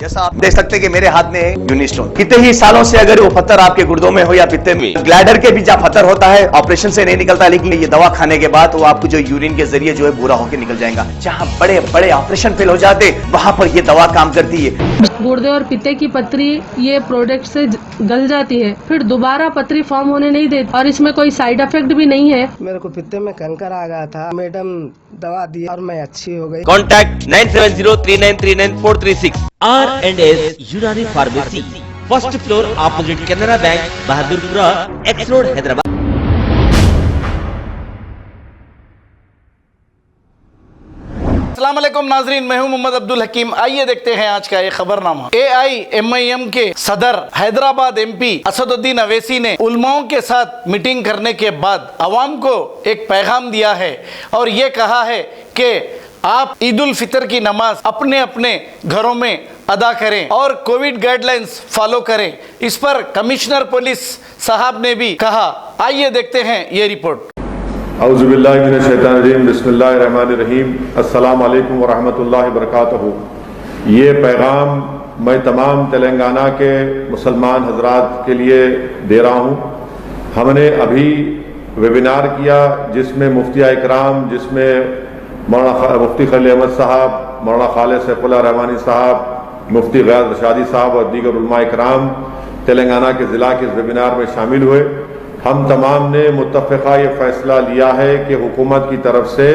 जैसा आप देख सकते हैं कि मेरे हाथ में यूनिस्टोन, कितने ही सालों से अगर वो पत्थर आपके गुर्दों में हो या पित्ते में, ग्लैडर के भी जहाँ पत्थर होता है ऑपरेशन से नहीं निकलता, लेकिन ये दवा खाने के बाद वो आपको जो यूरिन के जरिए जो है पूरा होकर निकल जाएगा। जहाँ बड़े बड़े ऑपरेशन फेल हो जाते वहां पर ये दवा काम करती है। गुर्दे और पित्ते की पथरी ये प्रोडक्ट से गल जाती है, फिर दोबारा पथरी फॉर्म होने नहीं देती और इसमें कोई साइड इफेक्ट भी नहीं है। मेरे को पित्ते में कंकर आ गया था, मैडम दवा दी और मैं अच्छी हो गई। कॉन्टैक्ट 9703939436 R&S यूनानी pharmacy, first floor opposite Canara bank, Bahadurpura, x road, Hyderabad. अस्सलाम वालेकुम नाजरीन, मैं हूं मोहम्मद अब्दुल हकीम। आइए देखते हैं आज का ये खबरनामा। AIMIM के सदर हैदराबाद MP असदुद्दीन अवैसी ने उलमाओं के साथ मीटिंग करने के बाद अवाम को एक पैगाम दिया है और ये कहा है कि आप ईद उल फितर की नमाज अपने अपने घरों में अदा करें और कोविड गाइडलाइंस फॉलो करें। इस पर कमिश्नर पुलिस साहब ने भी कहा। आइए देखते हैं ये रिपोर्ट। औज़ुबिल्लाहि मिनश्शैतानिर्रजीम, बिस्मिल्लाहिर्रहमानिर्रहीम, अस्सलाम वालेकुम वरहमतुल्लाहि वबरकातुहू। ये पैगाम मैं तमाम तेलंगाना के मुसलमान हजरात के लिए दे रहा हूँ। हमने अभी वेबिनार किया जिसमें मुफ्तिया इकराम, जिसमें मौलाना मुफ्ती खलील अहमद साहब, मौलाना खालिद सैफुल्लाह रहमानी साहब, मुफ्ती गयास रशादी साहब और दीगर उलमा इकराम तेलंगाना के ज़िला के इस वेबिनार में शामिल हुए। हम तमाम ने मुत्तफ़िक़ा ये फ़ैसला लिया है कि हुकूमत की तरफ से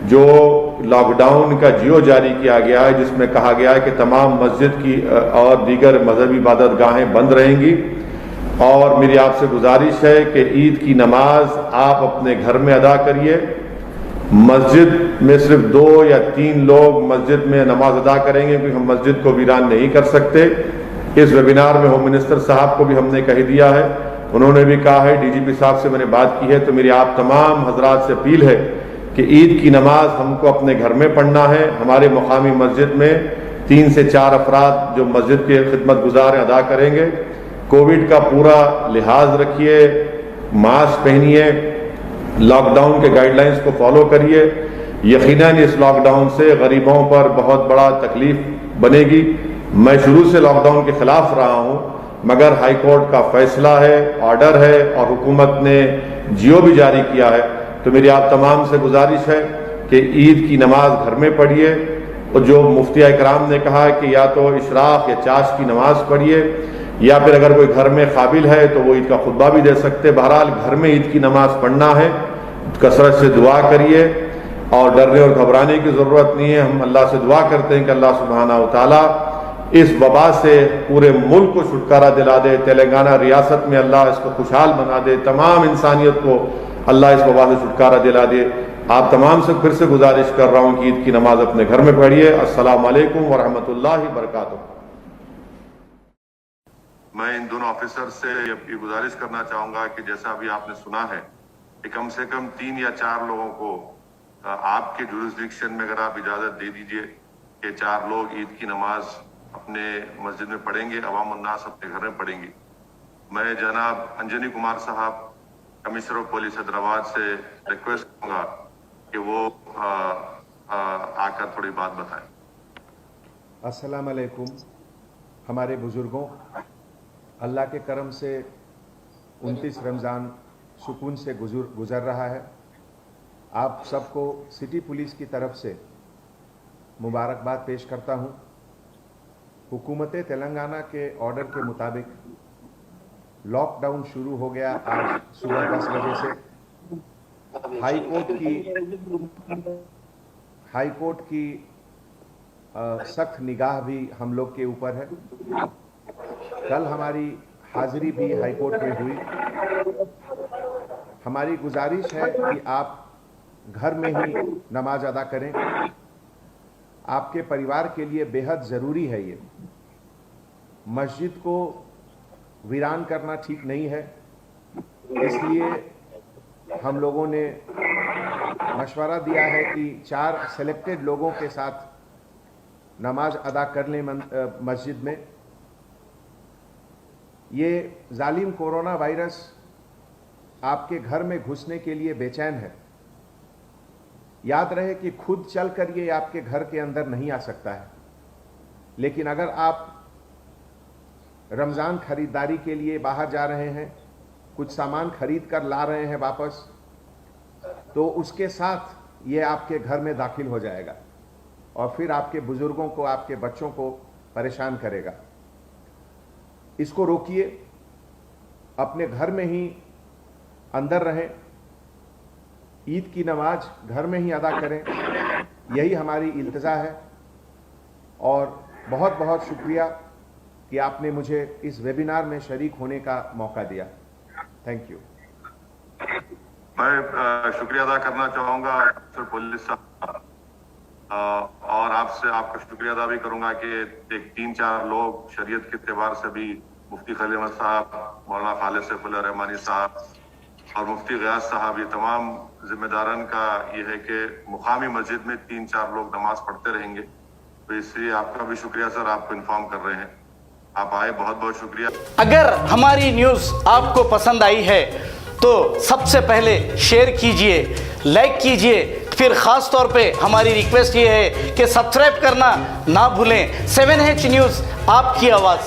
जो लॉकडाउन का जियो जारी किया गया है, जिसमें कहा गया है कि तमाम मस्जिद की और दीगर मजहबी इबादत गाहें बंद रहेंगी और मेरी आपसे गुजारिश है कि ईद की नमाज आप अपने घर में अदा करिए। मस्जिद में सिर्फ 2 या 3 लोग मस्जिद में नमाज अदा करेंगे क्योंकि हम मस्जिद को वीरान नहीं कर सकते। इस वेबिनार में होम मिनिस्टर साहब को भी हमने कह दिया है, उन्होंने भी कहा है, DGP साहब से मैंने बात की है। तो मेरी आप तमाम हजरात से अपील है कि ईद की नमाज हमको अपने घर में पढ़ना है। हमारे मुकामी मस्जिद में 3 से 4 अफराद जो मस्जिद के खिदमत गुजार अदा करेंगे। कोविड का पूरा लिहाज रखिए, मास्क पहनिए, लॉकडाउन के गाइडलाइंस को फॉलो करिए। यकीनन इस लॉकडाउन से गरीबों पर बहुत बड़ा तकलीफ बनेगी। मैं शुरू से लॉकडाउन के खिलाफ रहा हूँ, मगर हाई कोर्ट का फैसला है, ऑर्डर है और हुकूमत ने जियो भी जारी किया है। तो मेरी आप तमाम से गुजारिश है कि ईद की नमाज घर में पढ़िए और जो मुफ्तिया इकराम ने कहा है कि या तो इशराक या चाश की नमाज पढ़िए या फिर अगर कोई घर में काबिल है तो वो ईद का खुतबा भी दे सकते। बहरहाल घर में ईद की नमाज पढ़ना है, कसरत से दुआ करिए और डरने और घबराने की ज़रूरत नहीं है। हम अल्लाह से दुआ करते हैं कि अल्लाह सुब्हानहू व तआला इस वबा से पूरे मुल्क को छुटकारा दिला दे, तेलंगाना रियासत में अल्लाह इसको खुशहाल बना दे, तमाम इंसानियत को अल्लाह इस वबा से छुटकारा दिला दे। आप तमाम से फिर से गुजारिश कर रहा हूँ कि ईद की नमाज अपने घर में पढ़िए। अस्सलाम वालेकुम वरहमतुल्लाहि वबरकातुहू। मैं इन दोनों ऑफिसर से ये गुजारिश करना चाहूंगा कि जैसा अभी आपने सुना है कि कम से कम 3 या 4 लोगों को आपके जुरिस्डिक्शन में अगर आप इजाजत दे दीजिए कि 4 लोग ईद की नमाज अपने मस्जिद में पढ़ेंगे, अवाम उन्नास अपने घर में पढ़ेंगी। मैं जनाब अंजनी कुमार साहब, कमिश्नर ऑफ पुलिस हैदराबाद से रिक्वेस्ट करूंगा कि वो आकर थोड़ी बात बताएं। अस्सलाम वालेकुम। हमारे बुजुर्गों, अल्लाह के करम से 29 रमज़ान सुकून से गुजर रहा है। आप सबको सिटी पुलिस की तरफ से मुबारकबाद पेश करता हूं। हुकूमत तेलंगाना के ऑर्डर के मुताबिक लॉकडाउन शुरू हो गया आज सुबह 10 बजे से। हाई कोर्ट की सख्त निगाह भी हम लोग के ऊपर है। कल हमारी हाजिरी भी हाई कोर्ट में हुई। हमारी गुजारिश है कि आप घर में ही नमाज अदा करें। आपके परिवार के लिए बेहद ज़रूरी है। ये मस्जिद को वीरान करना ठीक नहीं है, इसलिए हम लोगों ने मशवरा दिया है कि 4 सेलेक्टेड लोगों के साथ नमाज अदा कर लें मस्जिद में। ये जालिम कोरोना वायरस आपके घर में घुसने के लिए बेचैन है। याद रहे कि खुद चलकर ये आपके घर के अंदर नहीं आ सकता है। लेकिन अगर आप रमज़ान खरीदारी के लिए बाहर जा रहे हैं, कुछ सामान खरीद कर ला रहे हैं वापस, तो उसके साथ ये आपके घर में दाखिल हो जाएगा और फिर आपके बुजुर्गों को, आपके बच्चों को परेशान करेगा। इसको रोकिए, अपने घर में ही अंदर रहें, ईद की नमाज घर में ही अदा करें, यही हमारी इल्तिजा है। और बहुत बहुत शुक्रिया कि आपने मुझे इस वेबिनार में शरीक होने का मौका दिया। Thank you. मैं शुक्रिया अदा करना चाहूँगा सर पुलिस साहब, और आपका शुक्रिया अदा भी करूँगा कि एक 3-4 लोग शरीयत के एतबार से भी, मुफ्ती खलील अहमद साहब, मौलाना खालिद सैफुल्लाह रहमानी साहब और मुफ्ती गयास साहब, ये तमाम जिम्मेदारान का ये है कि मुकामी मस्जिद में 3-4 लोग नमाज पढ़ते रहेंगे। तो इसलिए आपका भी शुक्रिया सर, आपको इन्फॉर्म कर रहे हैं। आप आए, बहुत बहुत शुक्रिया। अगर हमारी न्यूज़ आपको पसंद आई है तो सबसे पहले शेयर कीजिए, लाइक कीजिए, फिर ख़ास तौर पे हमारी रिक्वेस्ट ये है कि सब्सक्राइब करना ना भूलें। 7H न्यूज़, आपकी आवाज़।